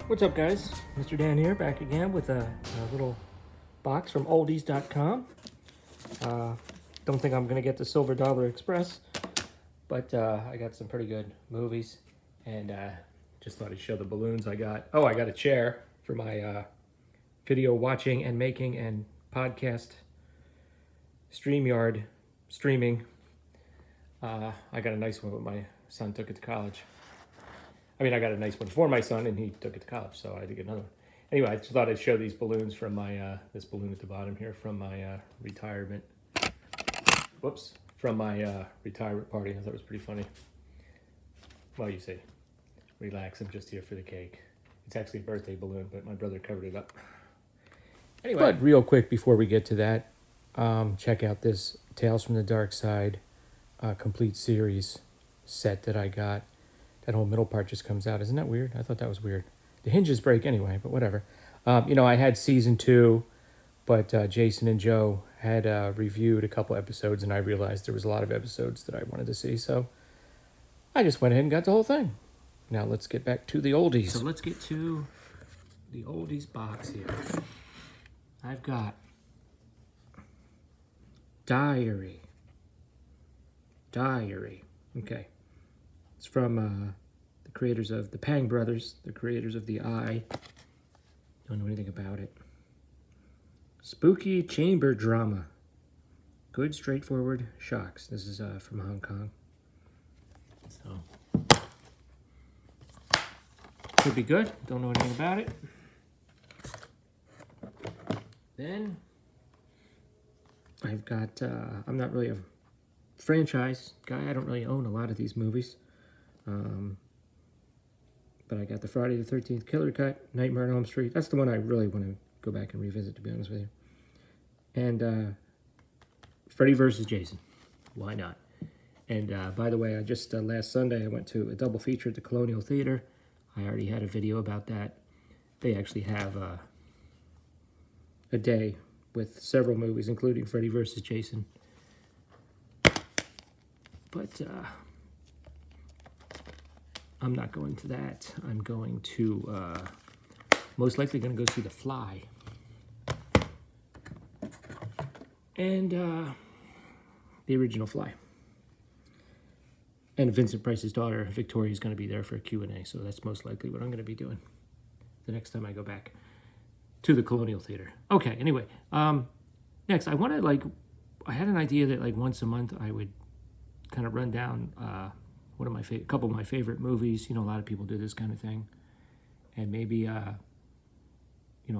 What's up, guys? Mr. Dan here, back again with a little box from oldies.com. Don't think I'm going to get the Silver Dollar Express, but I got some pretty good movies, and just thought I'd show the balloons I got. Oh, I got a chair for my video watching and making and podcast StreamYard streaming. I got a nice one when my son took it to college. I mean, I got a nice one for my son, and he took it to college, so I had to get another one. Anyway, I just thought I'd show these balloons from my, this balloon at the bottom here from my retirement. Whoops. From my retirement party. I thought it was pretty funny. Well, you see, relax, I'm just here for the cake. It's actually a birthday balloon, but my brother covered it up. Anyway. But real quick, before we get to that, check out this Tales from the Dark Side complete series set that I got. That whole middle part just comes out. Isn't that weird? I thought that was weird. The hinges break anyway, but whatever. I had season 2, but Jason and Joe had reviewed a couple episodes, and I realized there was a lot of episodes that I wanted to see, so I just went ahead and got the whole thing. Now let's get back to the oldies. So let's get to the oldies box here. I've got Diary. Okay. It's from the creators of the Pang Brothers, the creators of The Eye. Don't know anything about it. Spooky chamber drama. Good, straightforward shocks. This is from Hong Kong. So, could be good. Don't know anything about it. Then, I've got, I'm not really a franchise guy. I don't really own a lot of these movies. But I got the Friday the 13th Killer Cut, Nightmare on Elm Street. That's the one I really want to go back and revisit, to be honest with you. And Freddy vs. Jason. Why not? And by the way, I just, last Sunday, I went to a double feature at the Colonial Theater. I already had a video about that. They actually have a day with several movies, including Freddy vs. Jason. But I'm not going to that. I'm going to, most likely going to go see The Fly. And the original Fly. And Vincent Price's daughter, Victoria, is going to be there for a Q&A, so that's most likely what I'm going to be doing the next time I go back to the Colonial Theater. Okay, anyway, next, I want to, I had an idea that, once a month I would kind of run down a couple of my favorite movies. A lot of people do this kind of thing. And maybe, a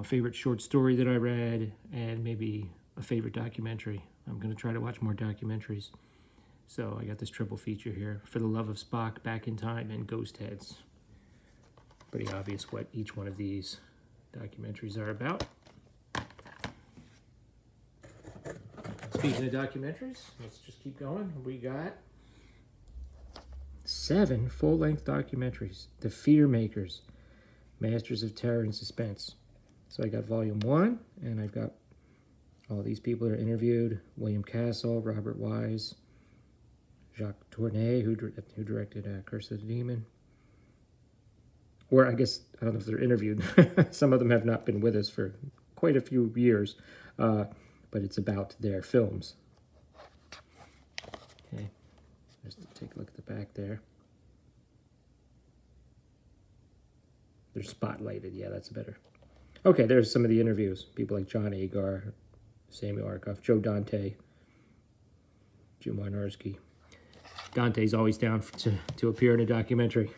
favorite short story that I read, and maybe a favorite documentary. I'm going to try to watch more documentaries. So I got this triple feature here. For the Love of Spock, Back in Time, and Ghost Heads. Pretty obvious what each one of these documentaries are about. Speaking of documentaries, let's just keep going. We got 7 full-length documentaries. The Fear Makers, Masters of Terror and Suspense. So I got volume 1, and I've got all these people that are interviewed. William Castle, Robert Wise, Jacques Tourneur, who directed Curse of the Demon. Or I guess, I don't know if they're interviewed. Some of them have not been with us for quite a few years, but it's about their films. Okay, just take a look at the back there. They're spotlighted, yeah, that's better. Okay, there's some of the interviews. People like John Agar, Samuel Arkoff, Joe Dante, Jim Wynorski. Dante's always down to appear in a documentary.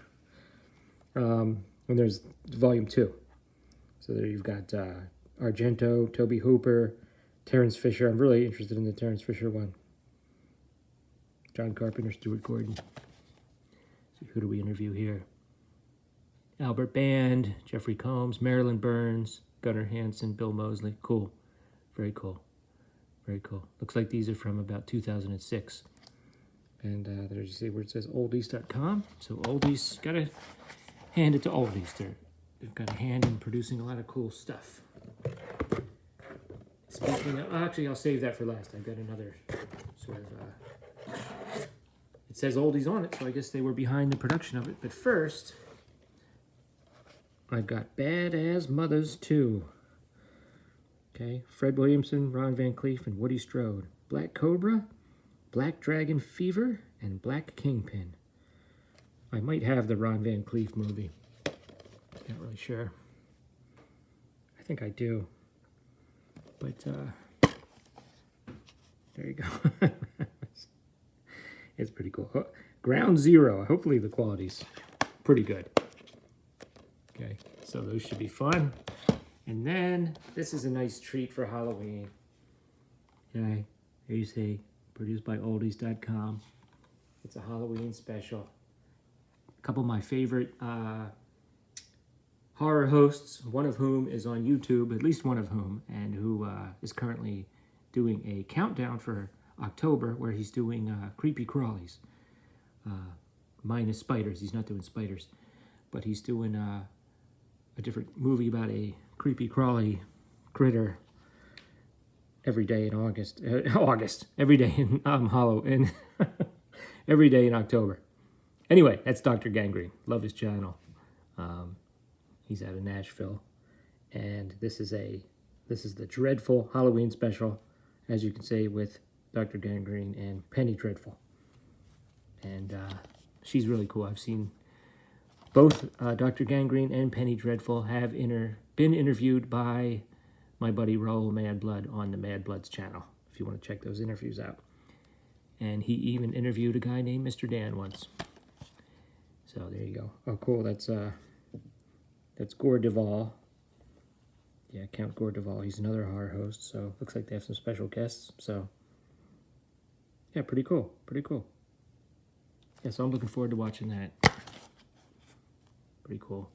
And there's volume 2. So there you've got Argento, Toby Hooper, Terrence Fisher. I'm really interested in the Terrence Fisher one. John Carpenter, Stuart Gordon. So who do we interview here? Albert Band, Jeffrey Combs, Marilyn Burns, Gunnar Hansen, Bill Moseley. Cool. Very cool. Very cool. Looks like these are from about 2006. And there you see where it says oldies.com. So oldies, gotta hand it to oldies. They've got a hand in producing a lot of cool stuff. Speaking of, actually, I'll save that for last. I've got another sort of, it says oldies on it, so I guess they were behind the production of it. But first, I've got Bad as Mothers 2. Okay, Fred Williamson, Ron Van Cleef, and Woody Strode. Black Cobra, Black Dragon Fever, and Black Kingpin. I might have the Ron Van Cleef movie. Not really sure. I think I do. But, there you go. It's pretty cool. Oh, Ground Zero. Hopefully the quality's pretty good. Okay, so those should be fun. And then, this is a nice treat for Halloween. Okay, here you see, produced by oldies.com. It's a Halloween special. A couple of my favorite horror hosts, one of whom is on YouTube, at least one of whom, and who is currently doing a countdown for October where he's doing creepy crawlies. Minus spiders. He's not doing spiders, but he's doing a different movie about a creepy crawly critter every day in August. Every day in every day in October. Anyway, that's Dr. Gangrene. Love his channel. He's out of Nashville, and this is the Dreadful Halloween special, as you can see, with Dr. Gangrene and Penny Dreadful. And she's really cool. I've seen both Dr. Gangrene and Penny Dreadful have been interviewed by my buddy Raoul Madblood on the Madbloods channel, if you want to check those interviews out. And he even interviewed a guy named Mr. Dan once. So there you go. Oh, cool. That's Gore Duvall. Yeah, Count Gore Duvall. He's another horror host, so looks like they have some special guests. So yeah, pretty cool. Pretty cool. Yeah, so I'm looking forward to watching that. Pretty cool.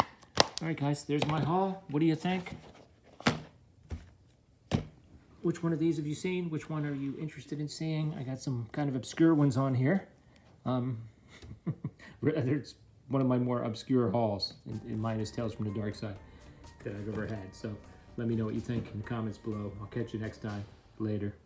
All right, guys, there's my haul. What do you think? Which one of these have you seen? Which one are you interested in seeing? I got some kind of obscure ones on here. It's one of my more obscure hauls in minus Tales from the Dark Side that I've ever had. So let me know what you think in the comments below. I'll catch you next time. Later.